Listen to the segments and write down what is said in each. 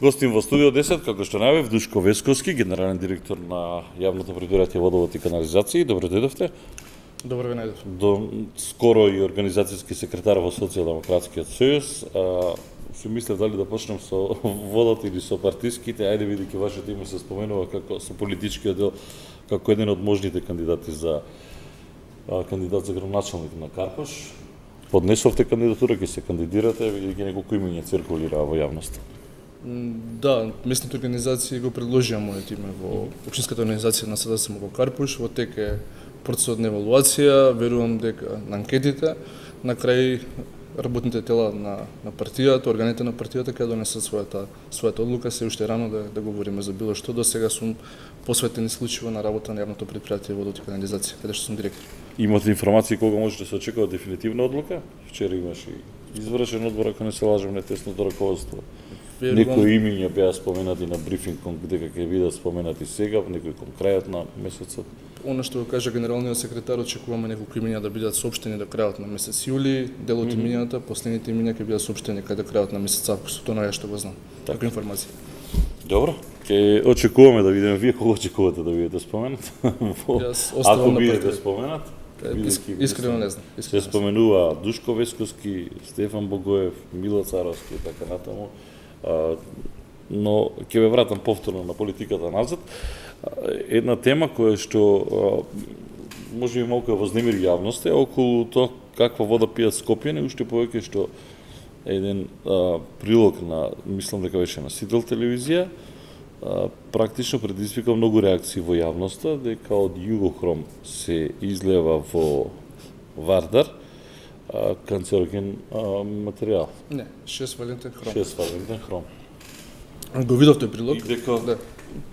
Гостин во студио 10, како што најавив, Душко Весковски, генерален директор на јавното предпријатие Водовод и канализација. Добро дојдовте. Добро ве најдов. Скоро и организацијски секретар во Социјалдемократскиот сојуз. Се мислев дали да почнем со водата или со партиските. Ајде, бидејќи вашето име се споменува како со политичкиот дел, како еден од можните кандидати за кандидат за градоначалник на Карпаш. Поднесовте кандидатура, ќе се кандидирате, бидејќи неколку имиња циркулира во јавноста. Да, местните организации го предложија моето име во општинската организација на СДСМ во Карпуш, во тек е процесот на евалуација, верувам дека на анкетите, на крај работните тела на партијата, органите на партијата ќе донесат својата одлука, се уште рано да говориме за било што. До сега сум посветен исклучиво на работа на јавното предпријатие Водовод и канализација, каде што сум директор. Имате информации кога може да се очекува дефинитивна одлука? Вчера имаше извршен одбор, ако не се лажам, на тесното раководство. Некои имиња беа споменати на брифингот, дека ќе бидат споменати сега, некои кон крајот на месецот. Она што го кажа генералниот секретар, очекуваме неколку имиња да бидат соопштени до крајот на месец јули, дел од имињата, последните имиња ќе бидат соопштени кај до крајот на месец август, тоа е што го знам. Така информација. Добро, ќе очекуваме да видиме вие кога очекувате да бидете споменат. Ако бидете споменат, искрено не знам. Се споменува Душко Весковски, Стефан Богоев, Мило Царовски и така натаму. Но ќе ве вратам повторно на политиката назад. Една тема која што може би малку вознемири јавноста е околу тоа каква вода пијат Скопјани, уште повеќе што еден прилог на, мислам дека беше на Сител телевизија, практично предизвика многу реакции во јавноста дека од Југохром се излева во Вардар канцероген материјал. Не, 6-валентен хром. 6-валентен хром. Го видов тој прилог? И дека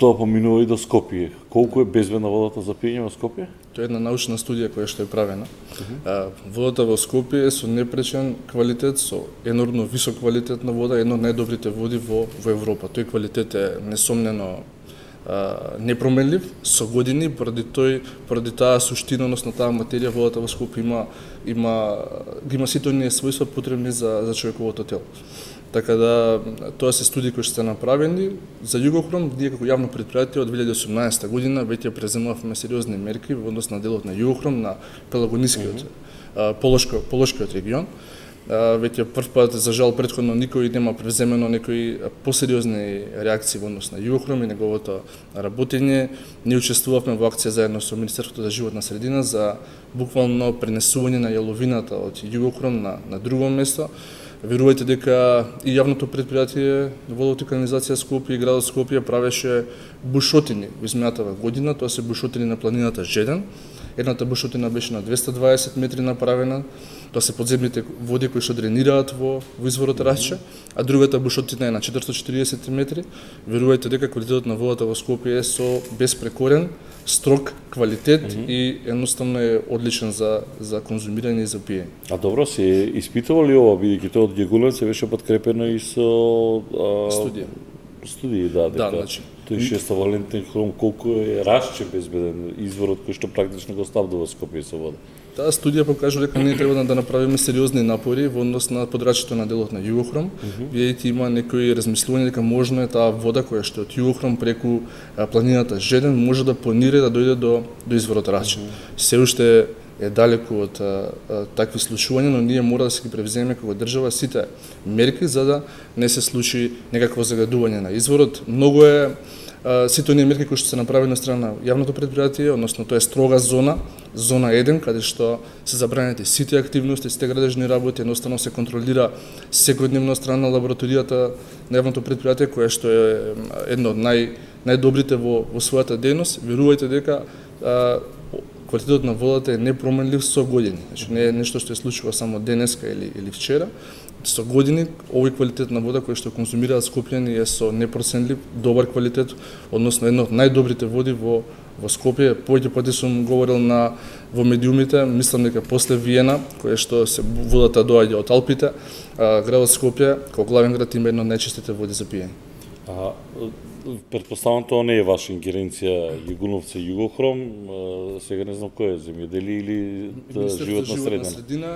тоа поминува и до Скопје. Колку е безбедна водата за пиење во Скопје? Тоа е една научна студија која што е правена. Водата во Скопје е со непречен квалитет, со енормно висок квалитет на вода, едно од најдобрите води во Европа. Тој квалитет е несомнено непроменлив со години, поради таа суштина, односно таа материја, водата во Скопје има сите оние својства потребни за човековото тело. Така да, тоа се студии кои што се направени. За Југохром, ние како јавно предпријатие од 2018 година веќе преземавме сериозни мерки во однос на делот на Југохром, на Пелагонискиот, Полошкиот регион. Веќе прв пат, за жал, претходно никој нема преземено некои посериозни реакции во однос на Југохром и неговото работење. Ние учествувавме во акција заедно со Министерството за животна средина за буквално пренесување на јаловината од Југохром на друго место. Верувајте дека и јавното предпријатие Водовод и канализација Скопје и градот Скопје правеше бушотини во изминатава година, тоа се бушотини на планината Жеден. Едната бушотина беше на 220 метри направена, тоа се подземните води кои што дренираат во изворот Расче, а другата бушотина е на 440 метри. Верувајте дека квалитетот на водата во Скопје е со безпрекорен, строг квалитет и едноставно е одличен за конзумирање и за пиење. А добро, се испитува ли ова, бидејќи тоа од Гегулен се беше подкрепено и со студии, да, дека значи тој 6-валентен хром колку е Расче безбеден изворот кој што практично го снабдува Скопје со вода. Таа студија покажува дека ние треба да направиме сериозни напори во однос на подрачјето на делот на Југохром, бидејќи има некои размислувања дека можно е таа вода која што е од Југохром преку планината Жеден може да планира да дојде до изворот Расче. Се уште е далеку од такви случувања, но ние мора да се ги превземе како држава сите мерки за да не се случи некакво загадување на изворот. Многу е сите оние мерки кои што се направени од страна на јавното предпријатие, односно тоа е строга зона 1, каде што се забранети сите активности, сите градежни работи, едноставно се контролира секојдневно од страна на лабораторијата на јавното предпријатие, која што е едно од најдобрите во својата дејност. Верувајте дека квалитетот на водата е непроменлив со години. Значи не е нешто што се случува само денеска или вчера. Со години овој квалитет на вода кој што конзумираат Скопјани е со непроценлив добар квалитет, односно едно од најдобрите води во Скопје. Повеќе пати сум говорил во медиумите, мислам дека после Виена, која што водата доаѓа од Алпите, градот Скопје, како главен град, има едно од најчистите води за пиење. Предпоставам тоа не е ваша ингеренција Југуновци и Југохром, сега не знам кој е земјодели или животна средина.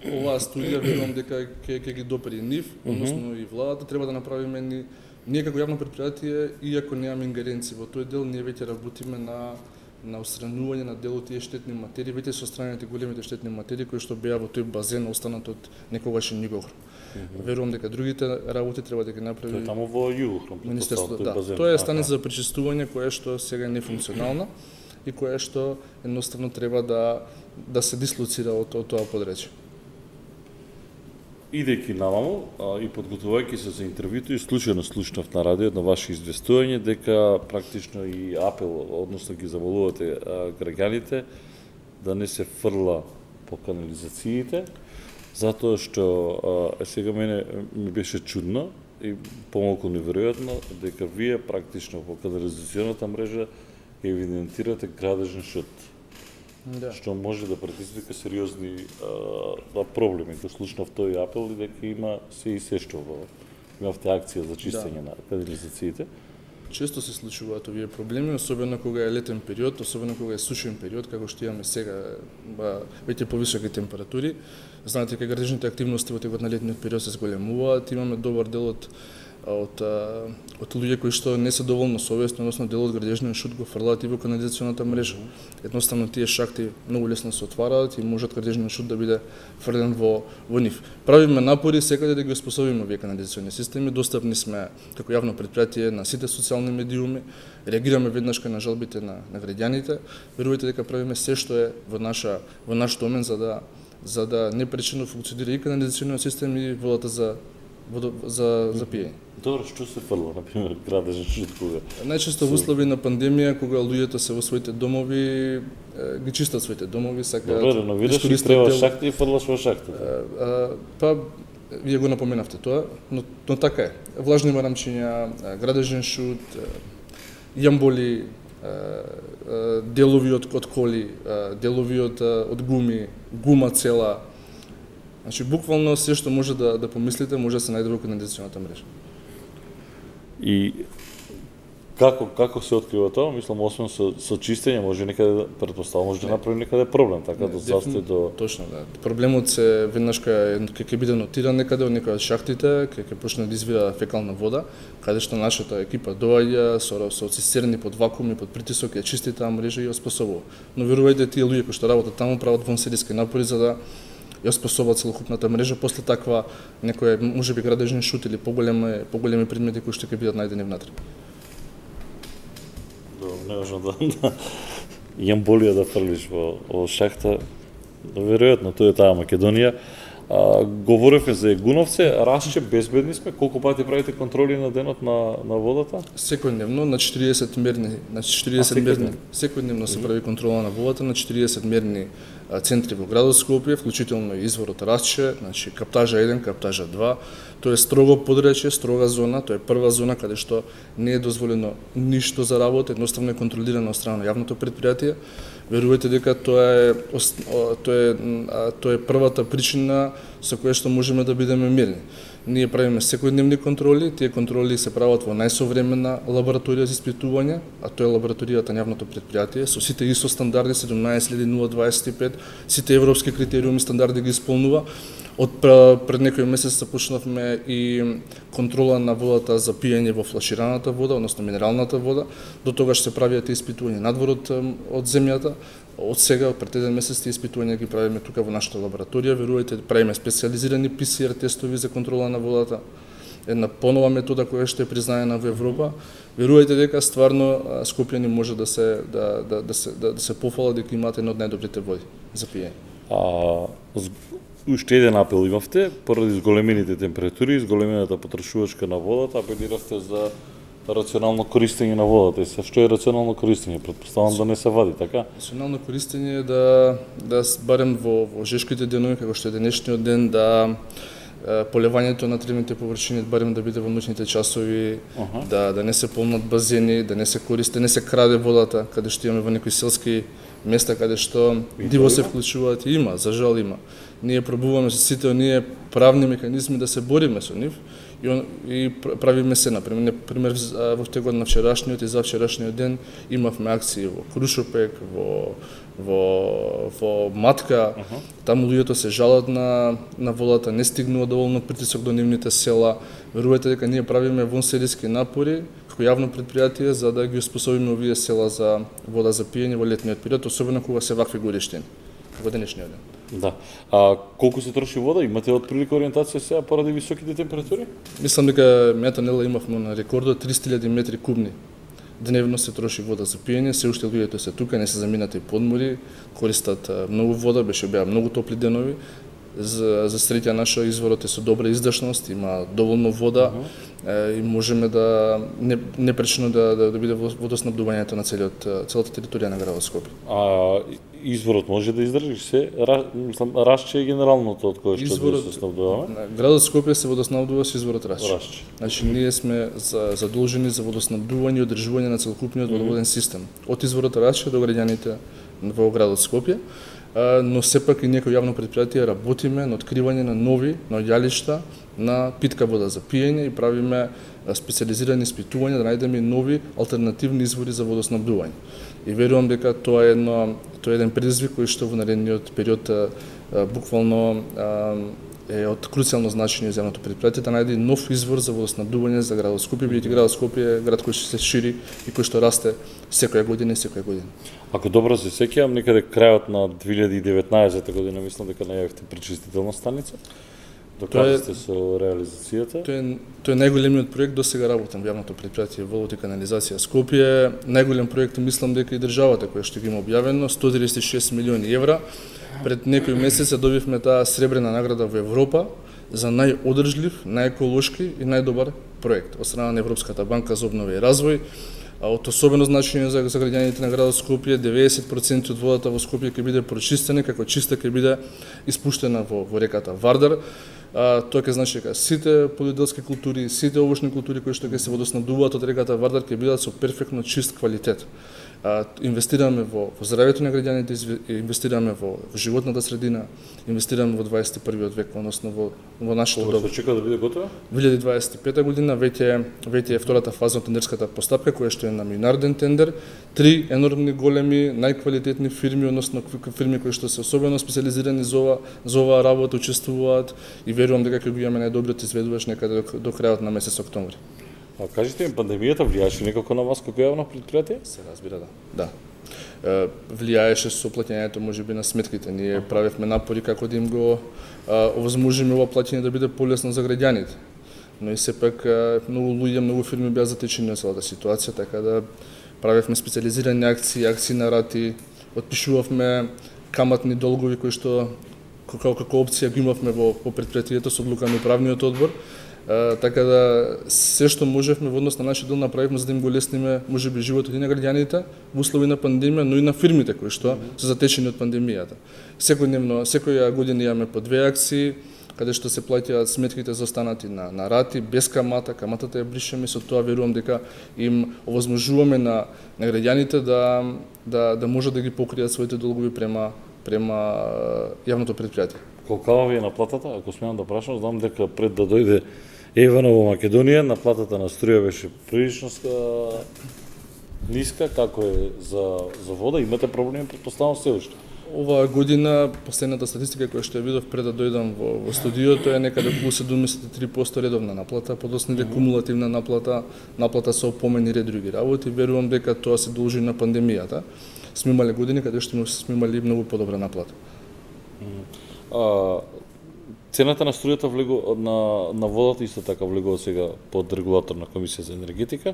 Оваа студија верувам дека ќе ги допри нив, односно и владата треба да направиме ние како јавно предпријатие, иако немаме ингеренција во тој дел, ние веќе работиме на отстранување на дел од тие штетни материи, веќе се отстранените големите штетни материи кои што беа во тој базен останат од некогашен Југохром. Верувам дека другите работи треба да ги направи Тоа е таму во Југохром. Министерството. Да, тоа е станица за пречистување која што сега е нефункционална и која што едноставно треба да се дислоцира од тоа подречје. Идејќи наваму и подготвувајќи се за интервјуто, и случајно слушнав на радио на ваше известување дека практично и апел, односно ги заволувате граѓаните да не се фрла по канализациите, затоа што сега мене ми беше чудно и помалку неверојатно дека вие практично по канализационата мрежа евидентирате градежен шут. Да. Што може да предизвика сериозни проблеми. Го слушнав тој апел и дека има се и се што имавте акција за чистење на канализациите. Често се случуваат овие проблеми, особено кога е летен период, особено кога е сушен период, како што имаме сега, веќе повисоки температури. Знаете дека градежните активности во текот на летниот период се зголемуваат, имаме добар дел од луѓе кои што не се доволно совесни, односно дел од градежниот шут го фрлаат и во канализационата мрежа. Едноставно тие шахти многу лесно се отвараат и можат градежниот шут да биде фрлен во нив. Правиме напори секаде да ги оспособиме овие канализациони системи, достапни сме како јавно предпријатие на сите социјални медиуми, реагираме веднаш кај на жалбите на граѓаните. Верувајте дека правиме се што е во наш домен за да не пречено функционира и канализационниот систем и водата за пиење. Добро, што се фрла, например, градежен шут кога? Најчесто во услови на пандемија, кога луѓето се во своите домови, ги чистат своите домови, сакаат. Добро, реновираш и треба шахта и фрлаш во шахтата. Па, вие го напоменавте тоа, но така е. Влажни марамчиња, градежен шут, јамболи, делови од коли, делови од гуми, гума цела. Значи, буквално се што може да помислите, може да се најде во канализационата мрежа. И како се открива тоа? Мислам, освен со чистење, може некаде, предпоставам, може да направи некаде проблем, така до застој до... Точно, да. Проблемот се веднаш ќе биде нотиран некаде од некој од шахтите, ќе почне да извира фекална вода, каде што нашата екипа доаѓа со цистерни под вакуум и под притисок ја чисти таа мрежа и ја способува. Но верувајте, тие луѓе кои што работат таму прават вонседиски напори за да ја способат целокупната мрежа после таква некоја можеби градежен шут или поголеми предмети кои што ќе бидат најдени внатре. Не можам да јамболија да фрлиш во шахта. Веројатно тоа е таа Македонија. Говоревме за Егуновце, Расче, безбедни сме, колку пати правите контроли на денот на водата? Секојдневно на 40 мерни, секојдневно се прави контрола на водата на 40 мерни центри во градот Скопје, вклучително и изворот Расче, значи каптажа 1, каптажа 2. Тоа е строго подречје, строга зона, тоа е прва зона каде што не е дозволено ништо за работа, едноставно е контролирано од страна на јавното предпријатие. Верувајте дека тоа е првата причина со која што можеме да бидеме мирни. Ние правиме секојдневни контроли, тие контроли се прават во најсовремена лабораторија за испитување, а тоа е лабораторијата на јавното предпријатие, со сите ISO стандарди 17025, сите европски критериуми стандарди ги исполнува. Пред некој месец започнавме и контрола на водата за пиење во флашираната вода, односно минералната вода. До тогаш се правиат испитувања надвор од земјата. Од сега, пред еден месец, тие испитувања ги правиме тука во нашата лабораторија. Верувајте, правиме специализирани PCR тестови за контрола на водата. Една понова метода која што е признаена во Европа. Верувајте дека стварно скопјани може да се пофала дека имате една од најдобрите води за пиење. Уште еден апел имавте, поради зголемените температури, зголемената потрошувачка на водата, апелиравте за рационално користење на водата. И што е рационално користење? Претпоставам да не се вади, така? Рационално користење е да барем во жешките денови, како што е денешниот ден, да полевањето на тревните површини барем да биде во ноќните часови, да не се полнат базени, да не се користи, не се краде водата, каде што имаме во некои селски места каде што диво се вклучуваат и има, за жал има. Ние пробуваме со сите оние правни механизми да се бориме со нив и правиме се, например, во текот на вчерашниот и за вчерашниот ден имавме акции во Крушопек, во Матка, таму луѓето се жалат на водата, не стигнува доволно притисок до нивните села. Верувате дека ние правиме вонседиски напори како јавно предпријатие за да ги успособиме овие села за вода за пиење во летниот период, особено кога се вакви годиштини, во денешниот ден. Да. А колку се троши вода? Имате отприлика ориентација сега поради високите температури? Мислам дека мејата нела имавме на рекордот 300.000 метри кубни. Дневно се троши вода за пиење, се уште луѓето се тука, не се заминати подмори, користат многу вода, беа многу топли денови. За среќа наша изворот е со добра издашност, има доволно вода и можеме да непречено да биде водоснабдувањето на целата територија на градот Скопје. А изворот може да издржи се? Рашче е генералното од кое што да се снабдуваме? Градот Скопје се водоснабдува со изворот Рашче. Рашче. Значи ние сме задолжени за водоснабдување и одржување на целокупниот водоводен систем, од изворот Рашче до граѓаните во градот Скопје. Но сепак и ние како јавно предпријатие работиме на откривање на нови наоѓалишта на питка вода за пиење и правиме специализирани испитувања да најдеме нови алтернативни извори за водоснабдување. И верувам дека тоа е еден предизвик кој што во наредниот период буквално е од круцијално значење за јавното предпријатие да најде нов извор за водоснабдување за градот Скопје, бидејќи градот Скопје е град кој што се шири и кој што расте секоја година. Ако добро се сеќавам, некаде крајот на 2019 година мислам дека најавивте пречистителна станица. Докаде сте со реализацијата? Тој е најголемиот проект до сега работен во јавното предпријатие Водот и канализација Скопје. Најголем проект мислам дека и државата која што ги има објавено, 136 милиони евра. Пред некој месец добивме таа сребрена награда во Европа за најодржлив, најеколошки и најдобар проект од страна на Европската банка за обнова и развој. Од особено значење за граѓаните на градот Скопје, 90% од водата во Скопје ќе биде прочистена, како чиста ќе биде испуштена во реката Вардар. Тоа ќе значи дека сите полиделски култури, сите овошни култури кои што ќе се водоснабдуваат од реката Вардар ќе бидат со перфектно чист квалитет. Инвестираме во здравјето на граѓаните, инвестираме во животната средина, инвестираме во 21 век, односно во нашето добро. Што чека да биде готово? 2025 година веќе е втората фаза од тендерската постапка која што е на минарден тендер. 3 енормни големи најквалитетни фирми, односно фирми кои што се особено специализирани за оваа работа учествуваат и верувам дека ќе го имаме најдобриот изведувач некаде до крајот на месец октомври. А кажете ми, пандемијата влијаеше некако на вас како јавно предпријатие? Се разбира, да. Влијаеше со плаќањето можеби на сметките. Ние правевме напори како да им го овозможиме ова плаќање да биде полесно за граѓаните. Но и сепак многу луѓе, многу фирми беа затечени од целата ситуација, така да правевме специализирани акции на рати, отпишувавме каматни долгови кои што како опција ги имавме во предпријатието со одлука на управниот одбор. Така да се што можевме во однос на нашиот дел направивме за да им го лесниме можеби животот и на граѓаните во услови на пандемија, но и на фирмите кои што се затечени од пандемијата. Секоја година имаме по 2 акции каде што се плаќаат сметките за останати на рати без камата, каматата ја бришеме, со тоа верувам дека им овозможуваме на граѓаните да може да ги покријат своите долгови према јавното предпријатие. Колкава ви е наплатата? Ако смеам да прашам, знам дека пред да дојде Евана во Македонија, наплатата на струја беше прилично ниска, како е за вода, имате проблеми претпоставам се уште. Оваа година, последната статистика која што ја видов пред да дојдам во студиото е некаде околу 73% редовна наплата, подоцна е кумулативна наплата со опомени ред други работи. Верувам дека тоа се должи на пандемијата. Сме имале години каде што сме имали многу подобра наплата. Цената на струјата на водата исто така влегува сега под регулаторна комисија за енергетика.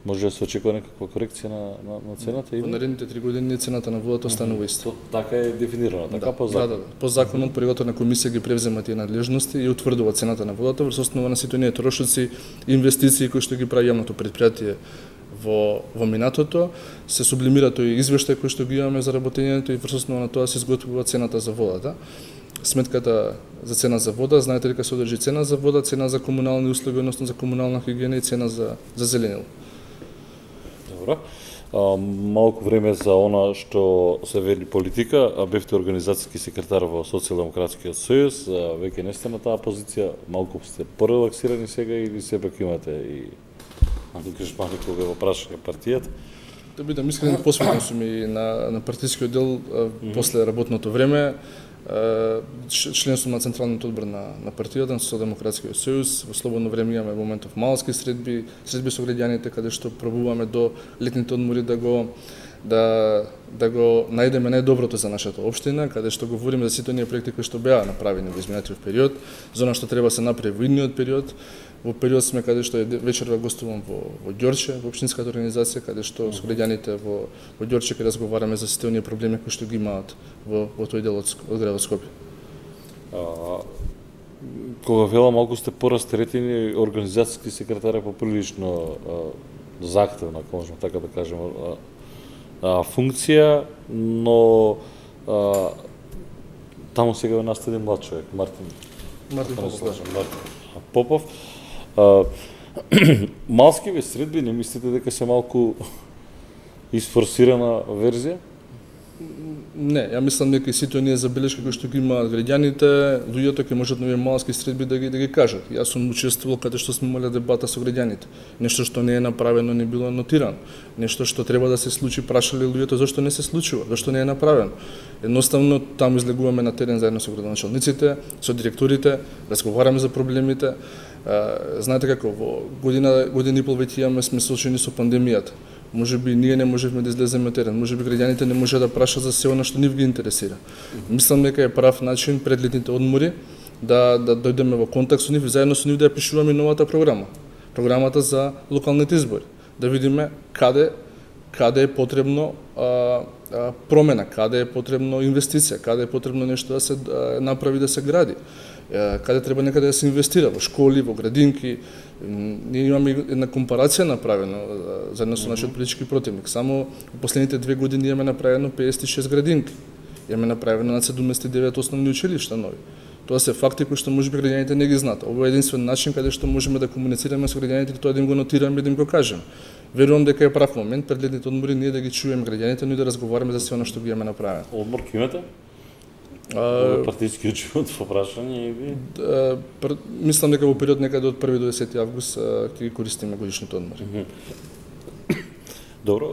Може да се очекува некаква корекција на цената? Во наредните 3 години цената на водата останува иста. Така е дефинирано, така по закон? Да. По законот регулаторна комисија ги превзема тие надлежности и утврдува цената на водата врз основа на сите оние трошоци, инвестиции кои што ги прави јавното предпријатие во минатото, се сублимира тој извештај кој што ги имаме за работењето и врз основа на тоа се изготвува цената за водата. Сметката за цена за вода, знаете дека се одржи цена за вода, цена за комунални услуги, односно за комунална хигиена и цена за зеленило. Добро. Малку време за она што се вели политика, а бевте организацијски секретар во Социјалдемократскиот сојуз, веќе не сте на таа позиција, малку сте порелаксирани сега или сепак имате и ангажмани кога во прашање партијата? Да бидам искрен, посветен сум и на партискиот дел после работното време. Член сум на Централниот одбор на партијата, на Социјалдемократскиот сојуз. Во слободно време имаме моментов малски средби со граѓаните, каде што пробуваме до летните одмори да го најдеме најдоброто за нашата општина, каде што говориме за сите оние проекти кои што беа направени во изминатиот период, за она што треба се направи во идниот период. Во период сме каде што вечерва гостувам во Ѓорче, во општинската организација, каде што со граѓаните во Ѓорче ке разговараме за сите оние проблеми кои што ги имаат во тој дел од градот Скопје. Кога вела малку сте порастеретени, организацијски секретар е поприлично захтевна, ако можеме така да кажеме, функција, но таму сега ве наследи млад човек, Мартин Попов. Малскиве средби, не мислите дека се малку isforsirana верзија? Не, ја мислам дека и сите оние забелешки кои што ги имаат граѓаните, луѓето ќе можат на овие малски средби да ги кажат. Јас сум учествувал каде што сме имале дебата со граѓаните. Нешто што не е направено, не било нотирано. Нешто што треба да се случи, прашале луѓето зошто не се случува, зошто не е направено. Едноставно таму излегуваме на терен заедно со градоначалниците, со директорите, разговараме за проблемите. Знаете како, во година и пол веќе сме соочени со пандемијата. Може би ние не можевме да излеземе терен, може би граѓаните не може да прашат за се она што нив ги интересира. Мислам дека е прав начин пред летните одмори да дојдеме во контакт со нив и заедно со нив да ја пишуваме новата програма. Програмата за локалните избори. Да видиме каде е потребно промена, каде е потребно инвестиција, каде е потребно нешто да се направи, да се гради. Каде треба некаде да се инвестира, во школи, во градинки. Ние имаме една компарација направена заедно со нашиот политички противник. Само во последните 2 години имаме направено 56 градинки. Имаме направено над 79 основни училишта нови. Тоа се факти кои што можеби граѓаните не ги знаат. Ова е единствен начин каде што можеме да комуницираме со граѓаните, тоа да им го нотираме и да им го кажеме. Верувам дека е прав момент пред летните одмори ние да ги чуеме граѓаните, но и да разговараме за се она што ги имаме направено. Одмор ќе имате? Партискиот живот во прашање и ви? Мислам дека во период некаде од 1 до 10 август ќе ги користиме годишните одмори. Добро,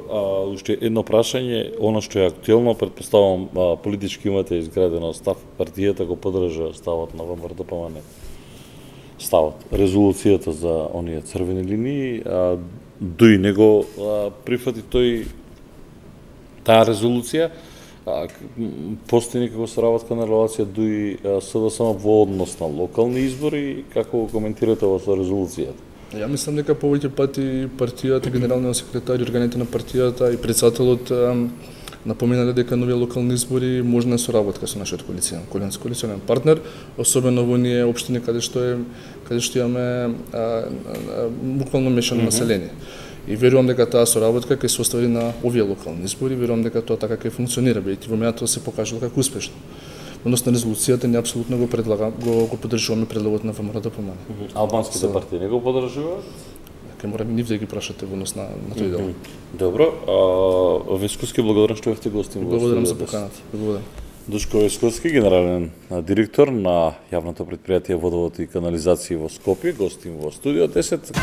уште едно прашање, оно што е актуелно, претпоставувам политички имате изградено став, партијата го поддржа ставот на ВМРО-ДПМН. Ставот, резолуцијата за оние црвени линии, дуи него прифати таа резолуција, постои некако соработка на релација дуи СДСМ во однос на локални избори, како го коментирате во резолуцијата? Ја мислам дека повеќе пати партијата, генералниот секретар, органите на партијата и председателот напоменале дека нови локални избори можна е соработка со нашиот коалиционен партнер, особено во оние општини каде што имаме буквално мешано население. И верувам дека таа соработка ќе се остави на овие локални избори, верувам дека тоа така ќе функционира, бидејќи во минатото се покажало како успешно. Односно резолуцијата ние апсолутно го поддржуваме предлогот на ВМРО-ДПМН. Албанските партии не го поддржуваат? Ке мора нив да ги прашате во однос на тој дел. Добро, Весковски, благодарам што бевте гостин. Благодарам за поканата. Благодарам. Душко Весковски, генерален директор на јавното претпријатие Водовод и канализација во Скопје, гостин во студио 10.